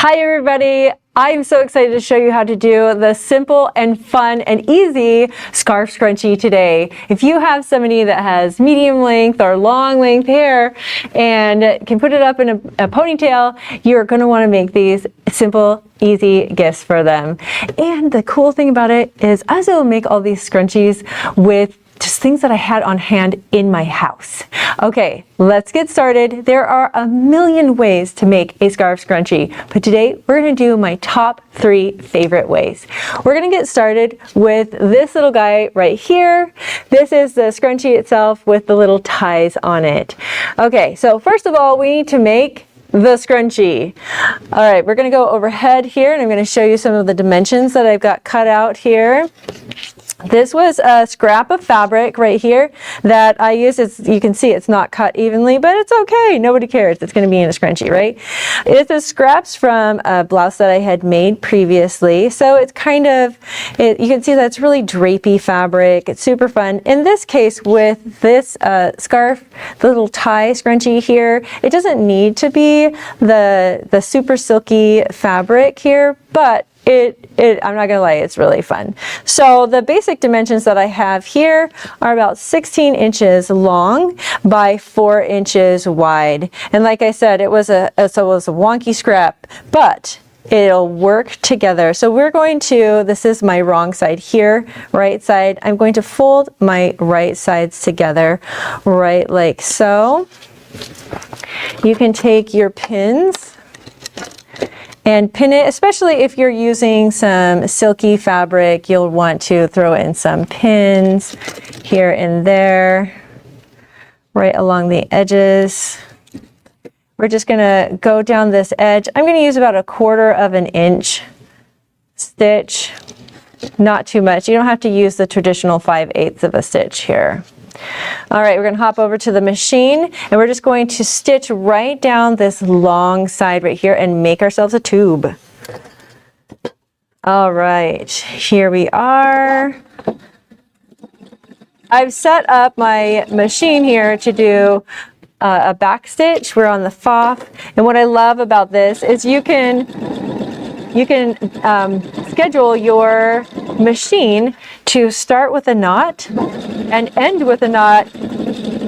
Hi everybody! I'm so excited to show you how to do the simple and fun and easy scarf scrunchie today. If you have somebody that has medium length or long length hair and can put it up in a ponytail, you're going to want to make these simple, easy gifts for them. And the cool thing about it is I was able to make all these scrunchies with just things that I had on hand in my house. Okay, let's get started. There are a million ways to make a scarf scrunchie, but today we're gonna do my top 3 favorite ways. We're gonna get started with this little guy right here. This is the scrunchie itself with the little ties on it. Okay, so first of all, we need to make the scrunchie. All right, we're gonna go overhead here and I'm gonna show you some of the dimensions that I've got cut out here. This was a scrap of fabric right here that I used. As you can see, it's not cut evenly, but it's okay. Nobody cares. It's going to be in a scrunchie, right? It's the scraps from a blouse that I had made previously. So it's kind of, you can see that's really drapey fabric. It's super fun. In this case, with this scarf, the little tie scrunchie here, it doesn't need to be the super silky fabric here, but I'm not gonna lie, it's really fun. So the basic dimensions that I have here are about 16 inches long by 4 inches wide. And like I said, it was a wonky scrap, but it'll work together. So we're going to, this is my wrong side here, right side. I'm going to fold my right sides together, right like so. You can take your pins and pin it, especially if you're using some silky fabric, you'll want to throw in some pins here and there, right along the edges. We're just gonna go down this edge. I'm gonna use about 1/4 of an inch stitch, not too much. You don't have to use the traditional 5/8 of a stitch here. All right, we're going to hop over to the machine and we're just going to stitch right down this long side right here and make ourselves a tube. All right, here we are. I've set up my machine here to do a back stitch. We're on the FOF, and what I love about this is you can schedule your machine to start with a knot and end with a knot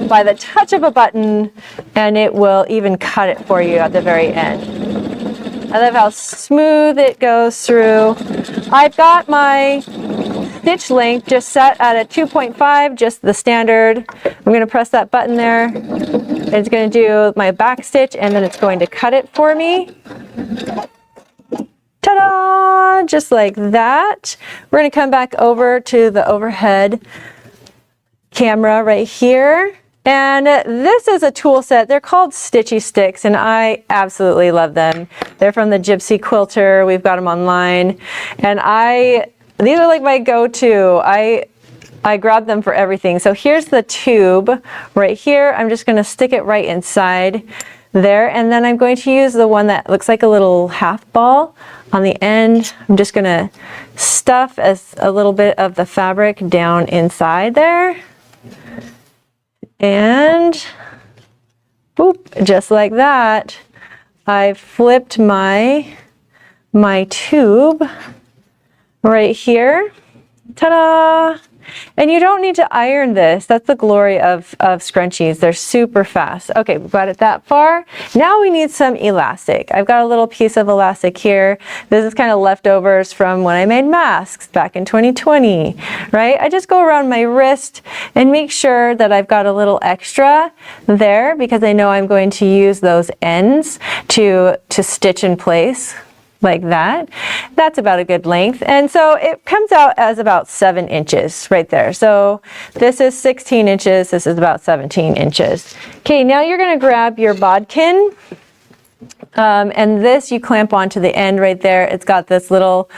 by the touch of a button, and it will even cut it for you at the very end. I love how smooth it goes through. I've got my stitch length just set at a 2.5, just the standard. I'm going to press that button there. It's going to do my back stitch and then it's going to cut it for me. Ta-da! Just like that. We're going to come back over to the overhead camera right here. And this is a tool set. They're called Stitchy Sticks, and I absolutely love them. They're from the Gypsy Quilter. We've got them online. And these are like my go-to. I grab them for everything. So here's the tube right here. I'm just going to stick it right inside there, and then I'm going to use the one that looks like a little half ball on the end. I'm just going to stuff a little bit of the fabric down inside there, and boop, just like that. I flipped my tube right here. Ta-da! And you don't need to iron this. That's the glory of scrunchies. They're super fast. Okay, we've got it that far. Now we need some elastic. I've got a little piece of elastic here. This is kind of leftovers from when I made masks back in 2020, right? I just go around my wrist and make sure that I've got a little extra there because I know I'm going to use those ends to stitch in place. Like that. That's about a good length. And so it comes out as about 7 inches right there. So this is 16 inches. This is about 17 inches. Okay, now you're going to grab your bodkin. And this you clamp onto the end right there. It's got this little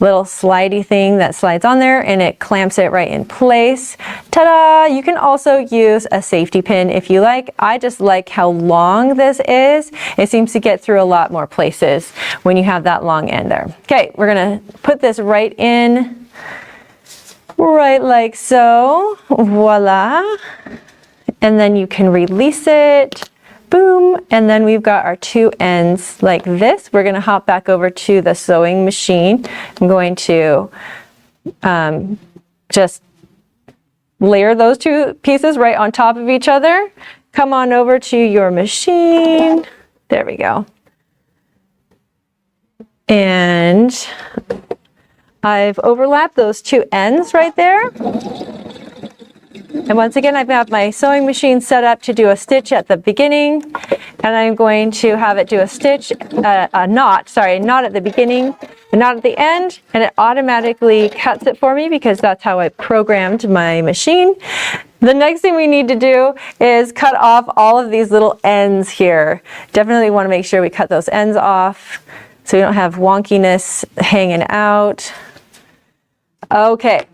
slidey thing that slides on there and it clamps it right in place. Ta-da! You can also use a safety pin if you like. I just like how long this is. It seems to get through a lot more places when you have that long end there. Okay, we're gonna put this right in, right like so. Voila. And then you can release it boom, and then we've got our two ends like this. We're gonna hop back over to the sewing machine. I'm going to just layer those two pieces right on top of each other. Come on over to your machine. There we go. And I've overlapped those two ends right there. And once again, I've got my sewing machine set up to do a stitch at the beginning, and I'm going to have it do a stitch, a knot at the beginning, a knot at the end, and it automatically cuts it for me because that's how I programmed my machine. The next thing we need to do is cut off all of these little ends here. Definitely want to make sure we cut those ends off so we don't have wonkiness hanging out. Okay.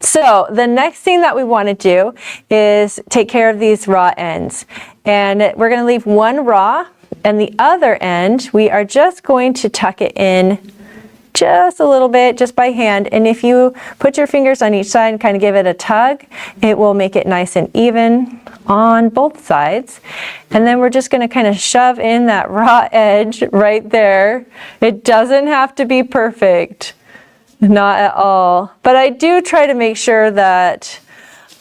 So the next thing that we want to do is take care of these raw ends. And we're going to leave one raw, and the other end, we are just going to tuck it in just a little bit, just by hand. And if you put your fingers on each side and kind of give it a tug, it will make it nice and even on both sides. And then we're just going to kind of shove in that raw edge right there. It doesn't have to be perfect. Not at all. But I do try to make sure that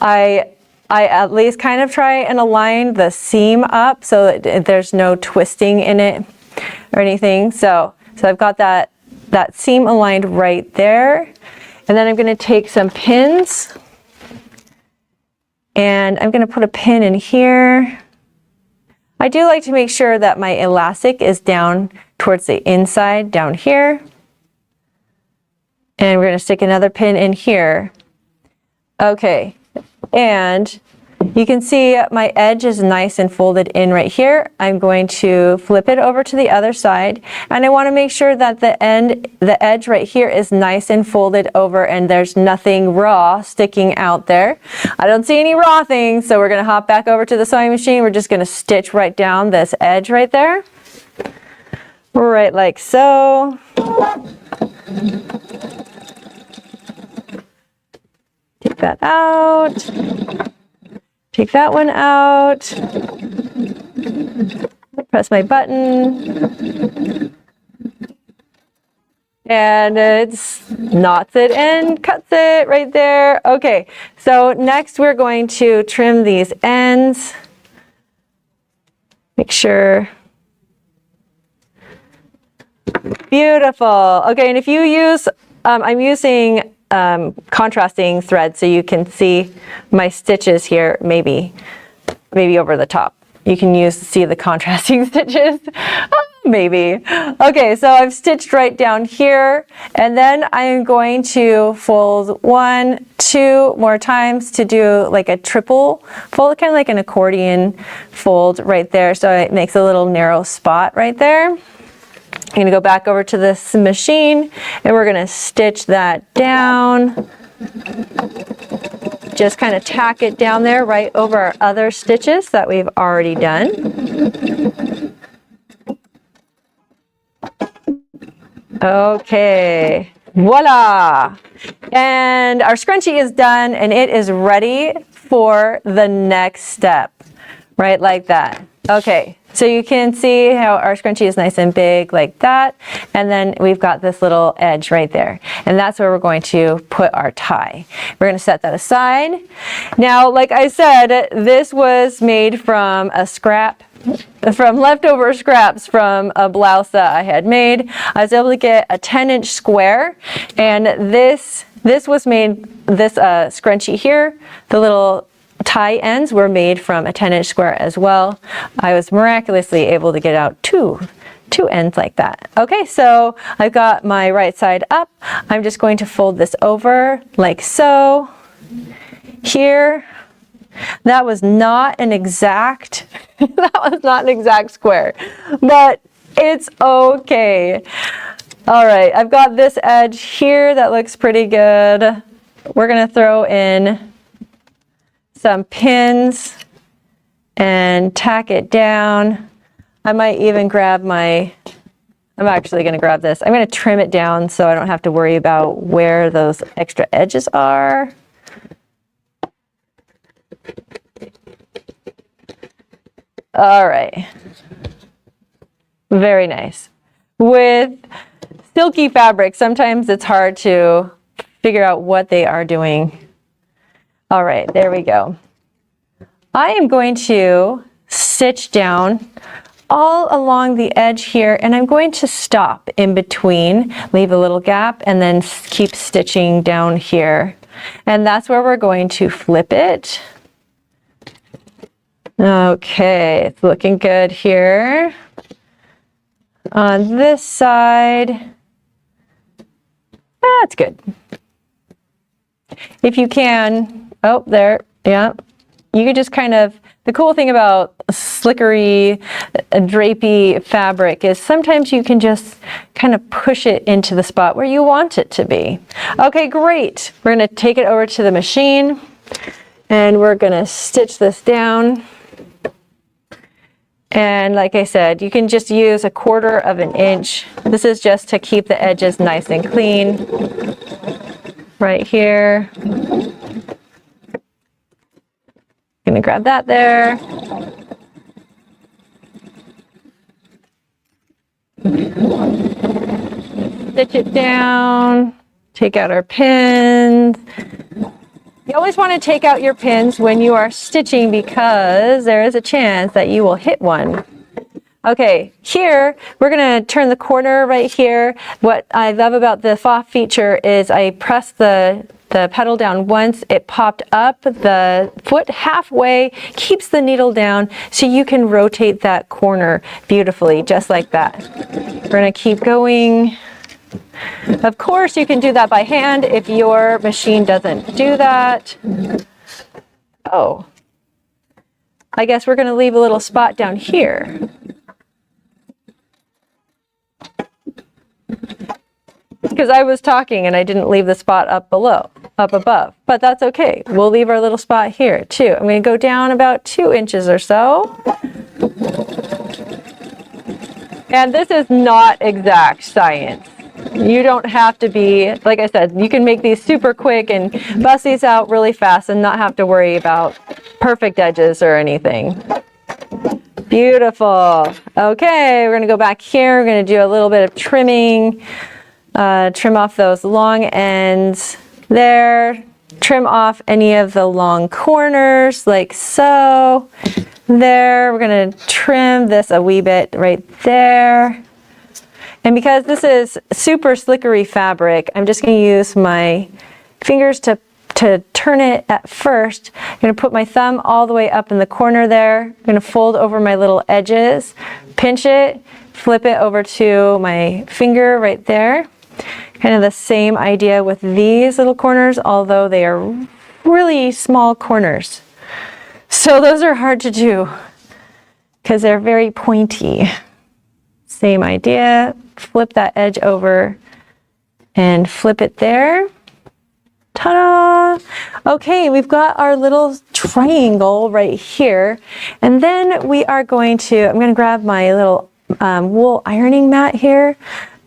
I at least kind of try and align the seam up so that there's no twisting in it or anything. So I've got that seam aligned right there. And then I'm going to take some pins and I'm going to put a pin in here. I do like to make sure that my elastic is down towards the inside down here. And we're going to stick another pin in here. Okay, and you can see my edge is nice and folded in right here. I'm going to flip it over to the other side, and I want to make sure that the edge right here is nice and folded over and there's nothing raw sticking out there. I don't see any raw things, so we're going to hop back over to the sewing machine. We're just going to stitch right down this edge right there. Right like so. Take that out. Take that one out. Press my button. And it's knots it and cuts it right there. Okay, so next we're going to trim these ends. Make sure. Beautiful. Okay, and if you use, I'm using contrasting thread so you can see my stitches here, maybe over the top. You can see the contrasting stitches, maybe. Okay, so I've stitched right down here, and then I'm going to fold 1, 2 more times to do like a triple fold, kind of like an accordion fold right there, so it makes a little narrow spot right there. I'm going to go back over to this machine and we're going to stitch that down. Just kind of tack it down there right over our other stitches that we've already done. Okay, voila! And our scrunchie is done and it is ready for the next step, right like that. Okay, so you can see how our scrunchie is nice and big like that, and then we've got this little edge right there, and that's where we're going to put our tie. We're going to set that aside. Now, like I said, this was made from from leftover scraps from a blouse that I had made. I was able to get a 10-inch square, and this was made, this scrunchie here, the little tie ends were made from a 10-inch square as well. I was miraculously able to get out two ends like that. Okay, so I've got my right side up. I'm just going to fold this over like so. Here, that was not an exact square, but it's okay. All right, I've got this edge here that looks pretty good. We're gonna throw in some pins and tack it down. I might even grab I'm actually going to grab this. I'm going to trim it down so I don't have to worry about where those extra edges are. All right. Very nice. With silky fabric, sometimes it's hard to figure out what they are doing. All right, there we go. I am going to stitch down all along the edge here, and I'm going to stop in between, leave a little gap, and then keep stitching down here. And that's where we're going to flip it. Okay, it's looking good here. On this side, that's good. If you can, oh, there, yeah. You can just kind of, the cool thing about slickery, drapey fabric is sometimes you can just kind of push it into the spot where you want it to be. Okay, great. We're going to take it over to the machine and we're going to stitch this down. And like I said, you can just use 1/4 of an inch. This is just to keep the edges nice and clean. Right here. Gonna grab that there. Stitch it down. Take out our pins. You always want to take out your pins when you are stitching because there is a chance that you will hit one. Okay, here we're going to turn the corner right here. What I love about the FOF feature is I press the pedal down once, it popped up the foot halfway, keeps the needle down so you can rotate that corner beautifully, just like that. We're going to keep going. Of course, you can do that by hand if your machine doesn't do that. Oh, I guess we're going to leave a little spot down here. Because I was talking and I didn't leave the spot up above, but that's okay. We'll leave our little spot here too. I'm going to go down about 2 inches or so. And this is not exact science. You don't have to be, like I said, you can make these super quick and bust these out really fast and not have to worry about perfect edges or anything. Beautiful. Okay, we're going to go back here. We're going to do a little bit of trimming. Trim off those long ends there. Trim off any of the long corners like so. There, we're going to trim this a wee bit right there. And because this is super slickery fabric, I'm just going to use my fingers to turn it at first. I'm going to put my thumb all the way up in the corner there. I'm going to fold over my little edges, pinch it, flip it over to my finger right there. Kind of the same idea with these little corners, although they are really small corners. So those are hard to do because they're very pointy. Same idea, flip that edge over and flip it there. Ta-da! Okay, we've got our little triangle right here. And then we are going to, I'm going to grab my little wool ironing mat here.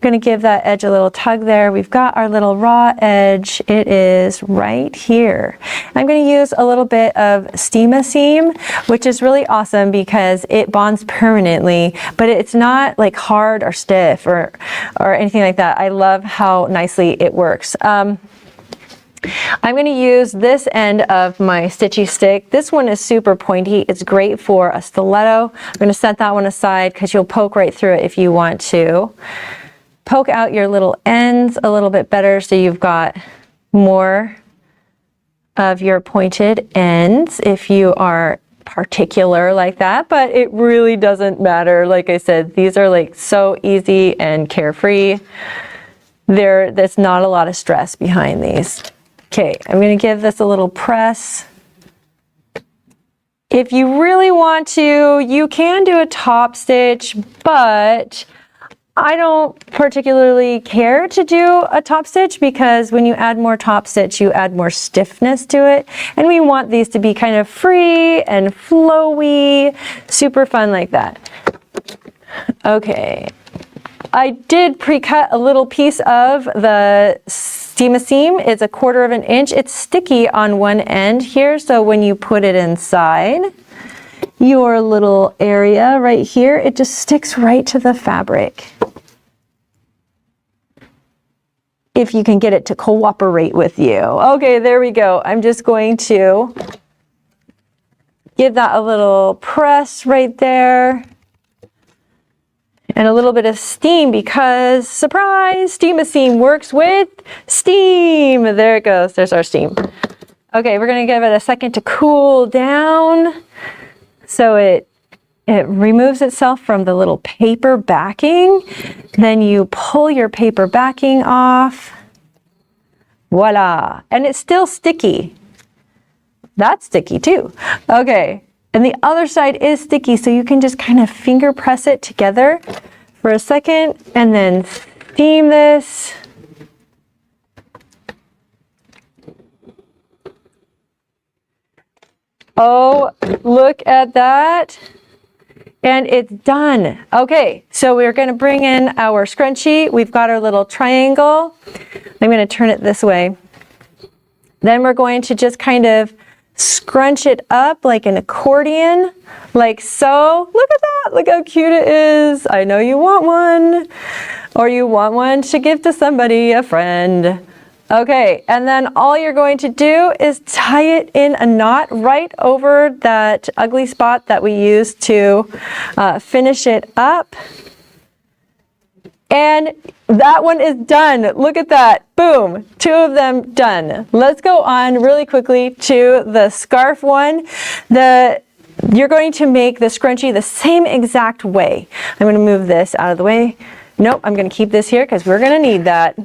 I'm going to give that edge a little tug there. We've got our little raw edge. It is right here. I'm going to use a little bit of Stitchy seam, which is really awesome because it bonds permanently, but it's not like hard or stiff or anything like that. I love how nicely it works. I'm going to use this end of my stitchy stick. This one is super pointy. It's great for a stiletto. I'm going to set that one aside because you'll poke right through it if you want to. Poke out your little ends a little bit better so you've got more of your pointed ends if you are particular like that, but it really doesn't matter. Like I said, these are like so easy and carefree. There's not a lot of stress behind these. Okay, I'm going to give this a little press. If you really want to, you can do a top stitch, but I don't particularly care to do a top stitch because when you add more top stitch, you add more stiffness to it. And we want these to be kind of free and flowy, super fun like that. Okay, I did pre-cut a little piece of the Stitchy seam. It's 1/4 of an inch. It's sticky on one end here, so when you put it inside, your little area right here. It just sticks right to the fabric. If you can get it to cooperate with you. Okay, there we go. I'm just going to give that a little press right there. And a little bit of steam because, surprise, Steam a Seam works with steam. There it goes. There's our steam. Okay, we're going to give it a second to cool down so it removes itself from the little paper backing. Then you pull your paper backing off. Voila. And it's still sticky. That's sticky too. Okay. And the other side is sticky, so you can just kind of finger press it together for a second and then steam this. Oh, look at that. And it's done. Okay, so we're going to bring in our scrunchie. We've got our little triangle. I'm going to turn it this way. Then we're going to just kind of scrunch it up like an accordion, like so. Look at that. Look how cute it is. I know you want one, or you want one to give to somebody, a friend. Okay, and then all you're going to do is tie it in a knot right over that ugly spot that we used to finish it up. And that one is done. Look at that. Boom. 2 of them done. Let's go on really quickly to the scarf one. You're going to make the scrunchie the same exact way. I'm going to move this out of the way. Nope, I'm going to keep this here because we're going to need that.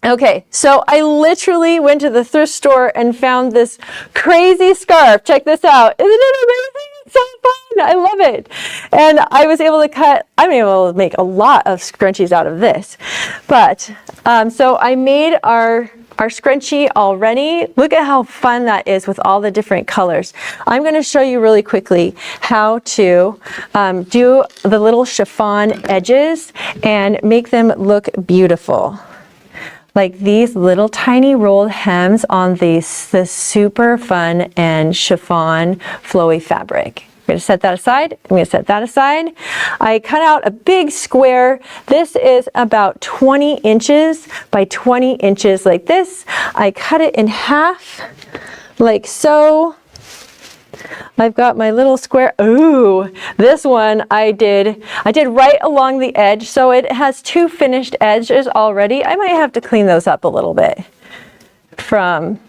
Okay, so I literally went to the thrift store and found this crazy scarf. Check this out. Isn't it amazing? It's so fun. I love it. And I'm able to make a lot of scrunchies out of this. But, so I made our scrunchie already. Look at how fun that is with all the different colors. I'm going to show you really quickly how to do the little chiffon edges and make them look beautiful. Like these little tiny rolled hems on this super fun and chiffon flowy fabric. I'm going to set that aside. I'm going to set that aside. I cut out a big square. This is about 20 inches by 20 inches like this. I cut it in half like so. I've got my little square. Ooh, this one I did right along the edge, so it has 2 finished edges already. I might have to clean those up a little bit from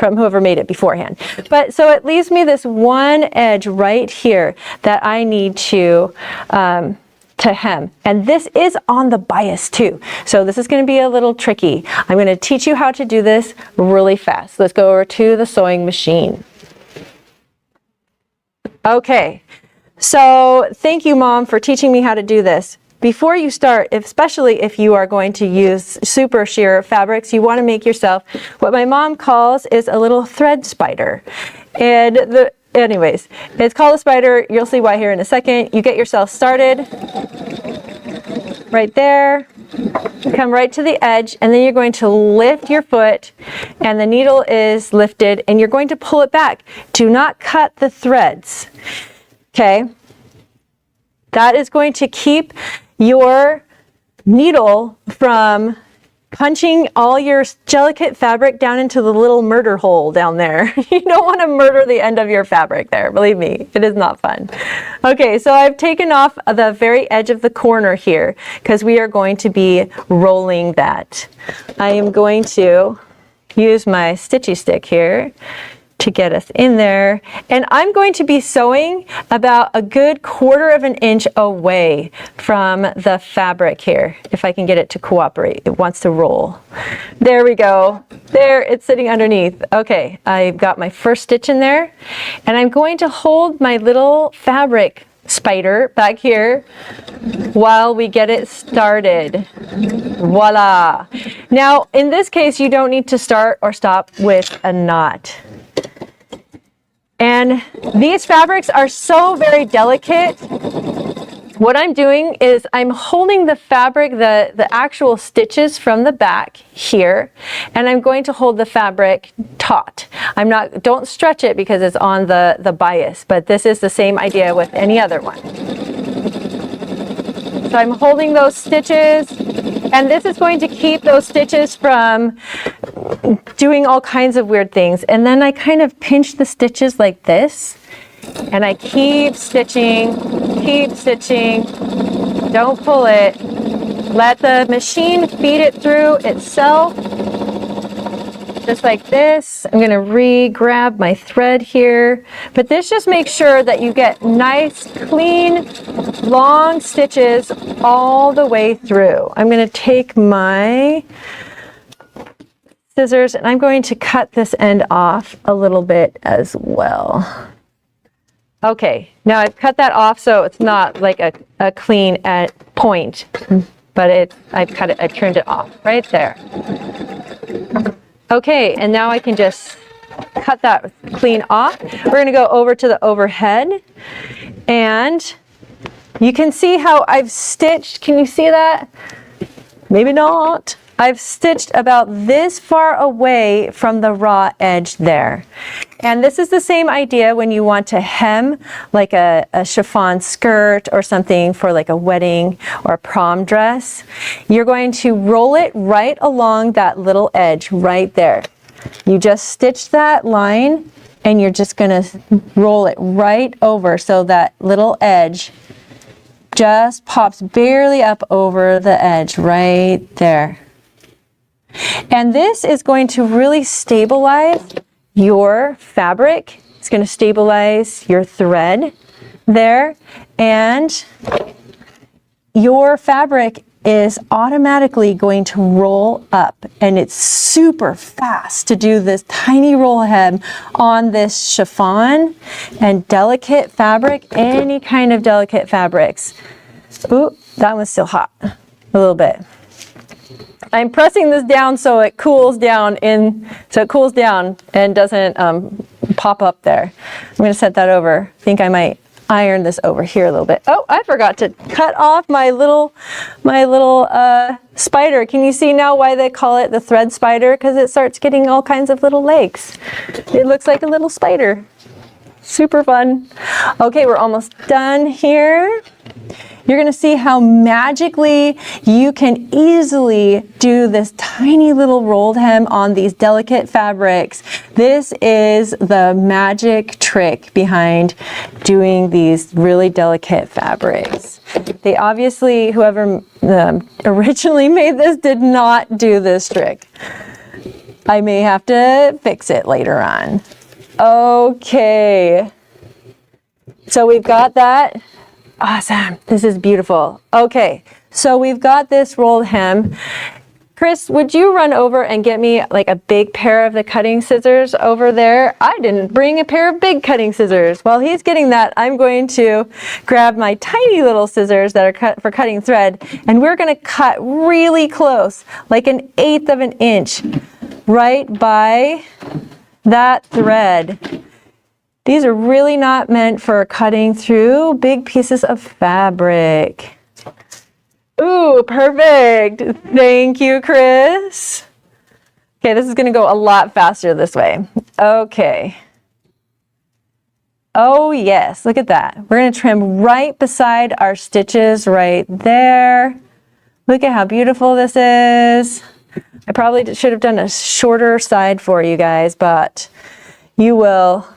whoever made it beforehand. But so it leaves me this one edge right here that I need to hem. And this is on the bias too. So this is going to be a little tricky. I'm going to teach you how to do this really fast. Let's go over to the sewing machine. Okay, so thank you, Mom, for teaching me how to do this. Before you start, especially if you are going to use super sheer fabrics, you want to make yourself what my mom calls is a little thread spider. And anyways, it's called a spider. You'll see why here in a second. You get yourself started right there. Come right to the edge, and then you're going to lift your foot, and the needle is lifted, and you're going to pull it back. Do not cut the threads. Okay? That is going to keep your needle from punching all your delicate fabric down into the little murder hole down there. You don't want to murder the end of your fabric there. Believe me, it is not fun. Okay, so I've taken off the very edge of the corner here because we are going to be rolling that. I am going to use my stitchy stick here to get us in there. And I'm going to be sewing about a good 1/4 inch away from the fabric here, if I can get it to cooperate. It wants to roll. There we go. There, it's sitting underneath. Okay, I've got my first stitch in there, and I'm going to hold my little fabric spider back here while we get it started. Voila. Now, in this case, you don't need to start or stop with a knot. And these fabrics are so very delicate what I'm doing is I'm holding the fabric, the actual stitches from the back here, and I'm going to hold the fabric taut. Don't stretch it because it's on the bias, but this is the same idea with any other one. So I'm holding those stitches, and this is going to keep those stitches from doing all kinds of weird things. And then I kind of pinch the stitches like this, and I keep stitching, don't pull it. Let the machine feed it through itself, just like this. I'm going to re-grab my thread here, but this just makes sure that you get nice, clean, long stitches all the way through. I'm going to take my scissors and I'm going to cut this end off a little bit as well. Okay, now I've cut that off so it's not like a clean point, but I've trimmed it off right there. Okay, and now I can just cut that clean off. We're going to go over to the overhead, and you can see how I've stitched. Can you see that? Maybe not. I've stitched about this far away from the raw edge there. And this is the same idea when you want to hem like a chiffon skirt or something for like a wedding or a prom dress. You're going to roll it right along that little edge right there. You just stitch that line and you're just going to roll it right over so that little edge just pops barely up over the edge right there. And this is going to really stabilize your fabric. It's going to stabilize your thread there, and your fabric is automatically going to roll up, and it's super fast to do this tiny roll hem on this chiffon and delicate fabric, any kind of delicate fabrics. Ooh, that one's still hot a little bit. I'm pressing this down so it cools down and doesn't pop up there. I'm going to set that over. I think I might iron this over here a little bit. Oh, I forgot to cut off my little spider. Can you see now why they call it the thread spider? Because it starts getting all kinds of little legs. It looks like a little spider. Super fun. Okay, we're almost done here. You're going to see how magically you can easily do this tiny little rolled hem on these delicate fabrics. This is the magic trick behind doing these really delicate fabrics. They obviously, whoever originally made this did not do this trick. I may have to fix it later on. Okay. So we've got that. Awesome. This is beautiful. Okay, so we've got this rolled hem. Chris, would you run over and get me like a big pair of the cutting scissors over there? I didn't bring a pair of big cutting scissors. While he's getting that, I'm going to grab my tiny little scissors that are cut for cutting thread, and we're going to cut really close, like 1/8 of an inch, right by that thread. These are really not meant for cutting through big pieces of fabric. Ooh, perfect. Thank you, Chris. Okay, this is going to go a lot faster this way. Okay. Oh, yes, look at that. We're going to trim right beside our stitches right there. Look at how beautiful this is. I probably should have done a shorter side for you guys, but you will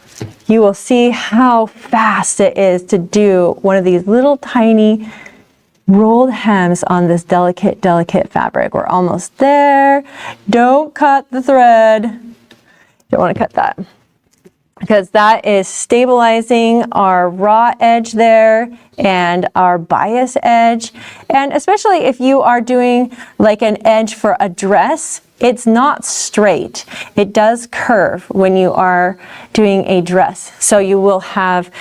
see how fast it is to do one of these little tiny rolled hems on this delicate, delicate fabric. We're almost there. Don't cut the thread. Don't want to cut that, because that is stabilizing our raw edge there and our bias edge. And especially if you are doing like an edge for a dress, it's not straight. It does curve when you are doing a dress. So you'll have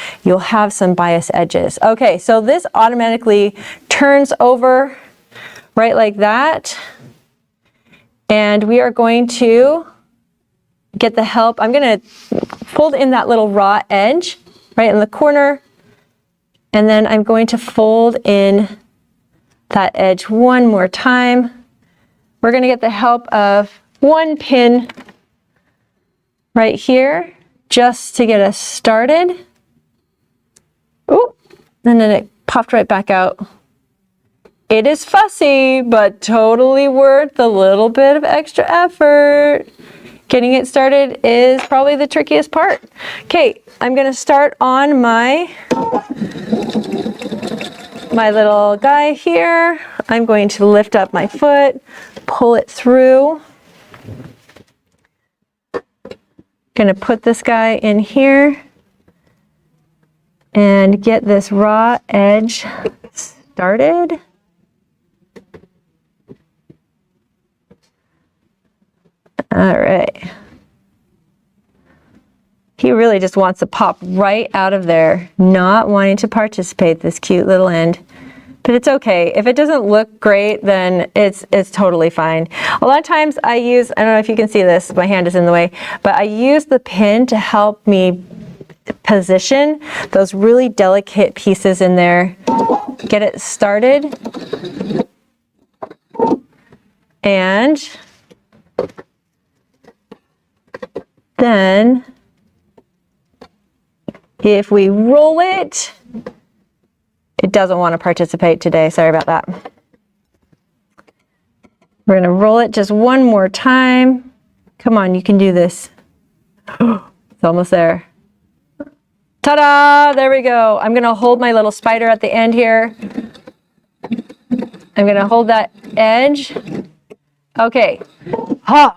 some bias edges. Okay, so this automatically turns over right like that. And we are going to get the help. I'm going to fold in that little raw edge right in the corner. And then I'm going to fold in that edge one more time. We're going to get the help of one pin right here just to get us started. Ooh, and then it popped right back out. It is fussy, but totally worth a little bit of extra effort. Getting it started is probably the trickiest part. Okay, I'm gonna start on my little guy here. I'm going to lift up my foot, pull it through. Gonna put this guy in here and get this raw edge started. All right. He really just wants to pop right out of there, not wanting to participate, this cute little end. But it's okay. If it doesn't look great, then it's totally fine. A lot of times I use, I don't know if you can see this, my hand is in the way, but I use the pin to help me position those really delicate pieces in there. Get it started. And then if we roll it, it doesn't want to participate today. Sorry about that. We're going to roll it just one more time. Come on, you can do this. It's almost there. Ta-da! There we go. I'm going to hold my little spider at the end here. I'm going to hold that edge. Okay,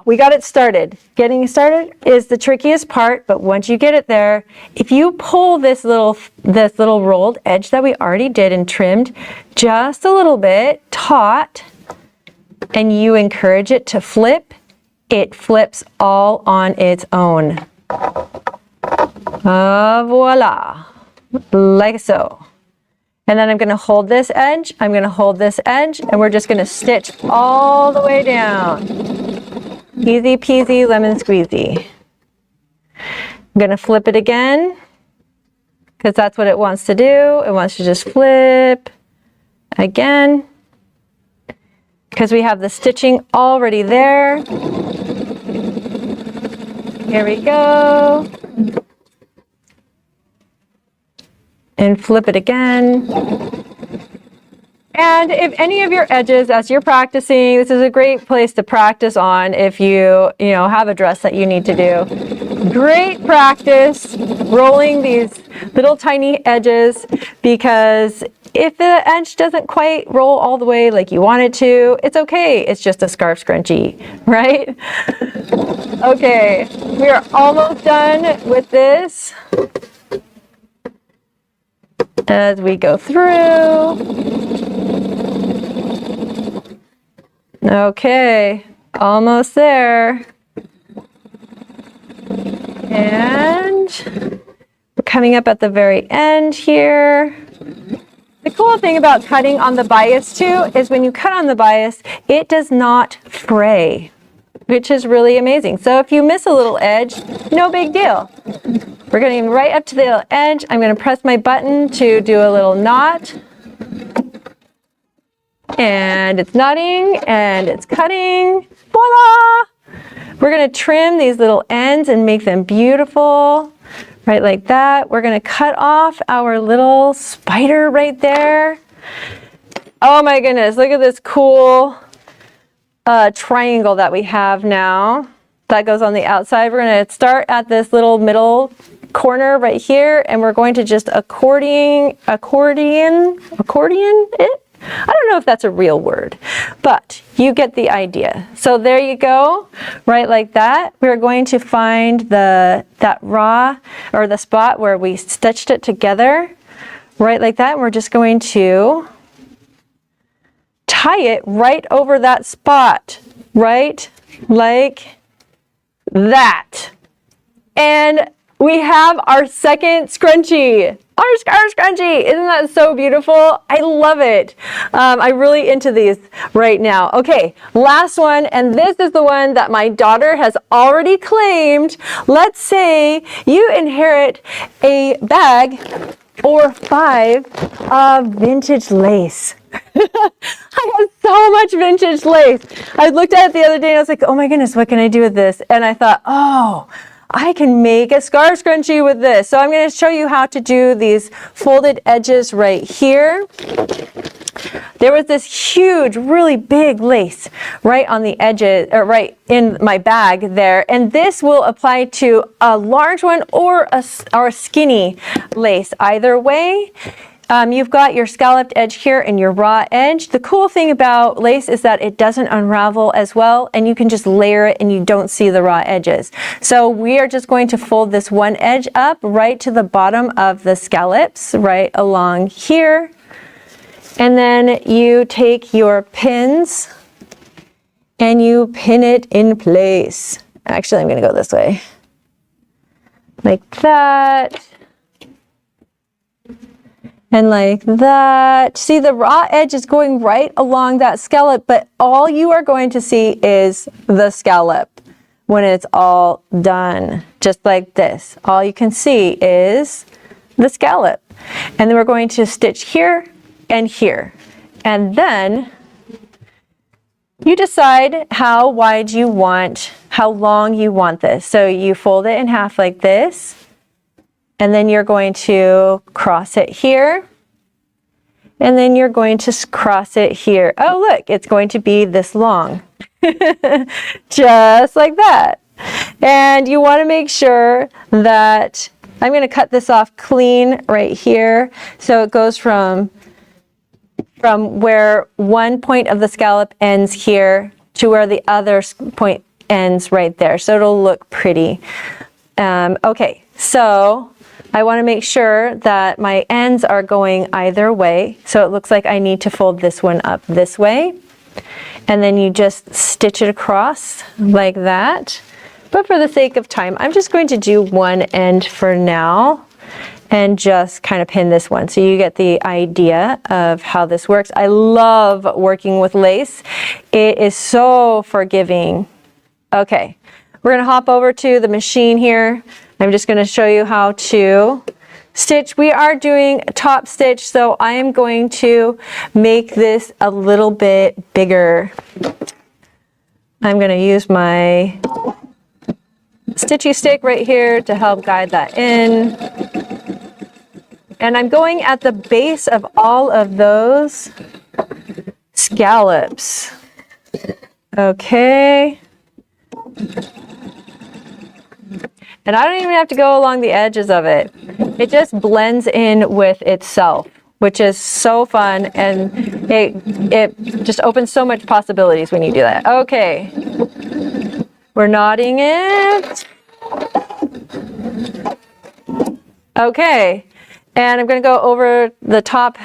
we got it started. Getting started is the trickiest part, but once you get it there, if you pull this little rolled edge that we already did and trimmed just a little bit taut, and you encourage it to flip, it flips all on its own. Voila, like so. And then I'm going to hold this edge, I'm going to hold this edge, and we're just going to stitch all the way down. Easy peasy lemon squeezy. I'm going to flip it again, because that's what it wants to do. It wants to just flip again, because we have the stitching already there. Here we go. And flip it again. And if any of your edges, as you're practicing, this is a great place to practice on if you have a dress that you need to do. Great practice rolling these little tiny edges, because if the edge doesn't quite roll all the way like you want it to, it's okay. It's just a scarf scrunchie, right? Okay, we are almost done with this. As we go through. Okay, almost there. And we're coming up at the very end here. The cool thing about cutting on the bias too is when you cut on the bias, it does not fray, which is really amazing. So if you miss a little edge, no big deal. We're getting right up to the edge. I'm going to press my button to do a little knot. And it's knotting and it's cutting. Voila! We're going to trim these little ends and make them beautiful. Right like that. We're going to cut off our little spider right there. Oh my goodness, look at this cool triangle that we have now. That goes on the outside. We're going to start at this little middle corner right here, and we're going to just accordion it. I don't know if that's a real word, but you get the idea. So there you go, right like that. We're going to find that raw, or the spot where we stitched it together, right like that. And we're just going to tie it right over that spot, right like that. And we have our second scrunchie. Our scarf scrunchie. Isn't that so beautiful? I love it. I'm really into these right now. Okay, last one, and this is the one that my daughter has already claimed. Let's say you inherit a bag or 5 of vintage lace. I have so much vintage lace. I looked at it the other day and I was like, oh my goodness, what can I do with this? And I thought, oh, I can make a scarf scrunchie with this. So I'm going to show you how to do these folded edges right here. There was this huge, really big lace right on the edges, or right in my bag there. And this will apply to a large one or a skinny lace. Either way, you've got your scalloped edge here and your raw edge. The cool thing about lace is that it doesn't unravel as well, and you can just layer it and you don't see the raw edges. So we are just going to fold this one edge up right to the bottom of the scallops, right along here. And then you take your pins and you pin it in place. Actually, I'm going to go this way. Like that. And like that. See, the raw edge is going right along that scallop, but all you are going to see is the scallop when it's all done. Just like this. All you can see is the scallop. And then we're going to stitch here and here. And then you decide how wide you want, how long you want this. So you fold it in half like this. And then you're going to cross it here. And then you're going to cross it here. Oh, look, it's going to be this long. Just like that. And you want to make sure that I'm going to cut this off clean right here. So it goes from where one point of the scallop ends here to where the other point ends right there. So it'll look pretty. Okay, so I want to make sure that my ends are going either way. So it looks like I need to fold this one up this way. And then you just stitch it across like that. But for the sake of time, I'm just going to do one end for now and just kind of pin this one so you get the idea of how this works. I love working with lace. It is so forgiving. Okay, we're going to hop over to the machine here. I'm just going to show you how to stitch. We are doing a top stitch, so I am going to make this a little bit bigger. I'm going to use my stitchy stick right here to help guide that in. And I'm going at the base of all of those scallops. Okay. And I don't even have to go along the edges of it. It just blends in with itself, which is so fun, and it just opens so much possibilities when you do that. Okay. We're knotting it. Okay. And I'm going to go over the top,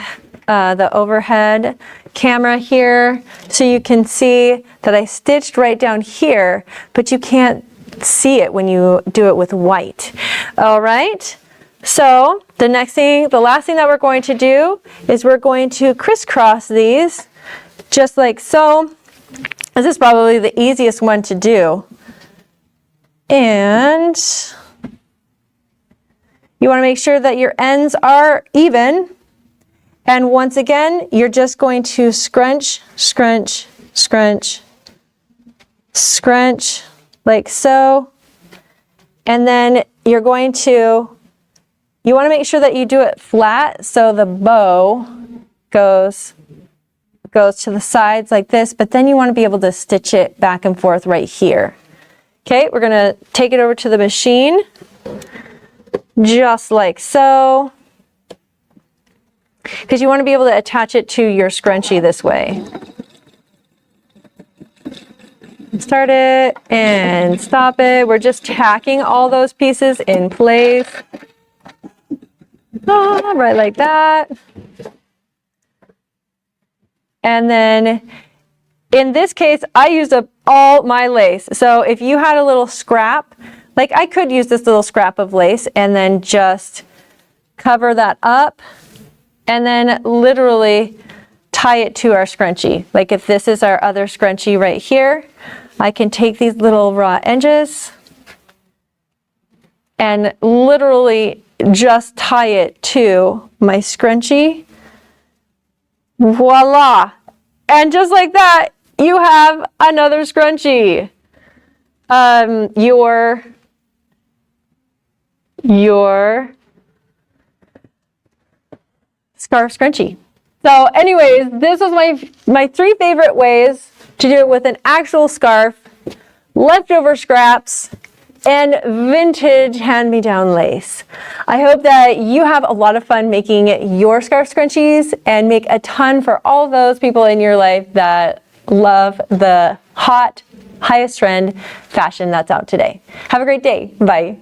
the overhead camera here, so you can see that I stitched right down here, but you can't see it when you do it with white. All right. So the last thing that we're going to do is we're going to crisscross these just like so. This is probably the easiest one to do. And you want to make sure that your ends are even. And once again, you're just going to scrunch, scrunch, scrunch, scrunch, like so. And then you want to make sure that you do it flat so the bow goes to the sides like this, but then you want to be able to stitch it back and forth right here. Okay, we're going to take it over to the machine. Just like so, because you want to be able to attach it to your scrunchie this way. Start it and stop it. We're just tacking all those pieces in place. Right like that. And then in this case, I used up all my lace. So if you had a little scrap, like I could use this little scrap of lace and then just cover that up and then literally tie it to our scrunchie. Like if this is our other scrunchie right here, I can take these little raw edges and literally just tie it to my scrunchie. Voila! And just like that, you have another scrunchie. Your scarf scrunchie. So anyways, this was my 3 favorite ways to do it with an actual scarf, leftover scraps, and vintage hand-me-down lace. I hope that you have a lot of fun making your scarf scrunchies and make a ton for all those people in your life that love the hot, highest trend fashion that's out today. Have a great day. Bye.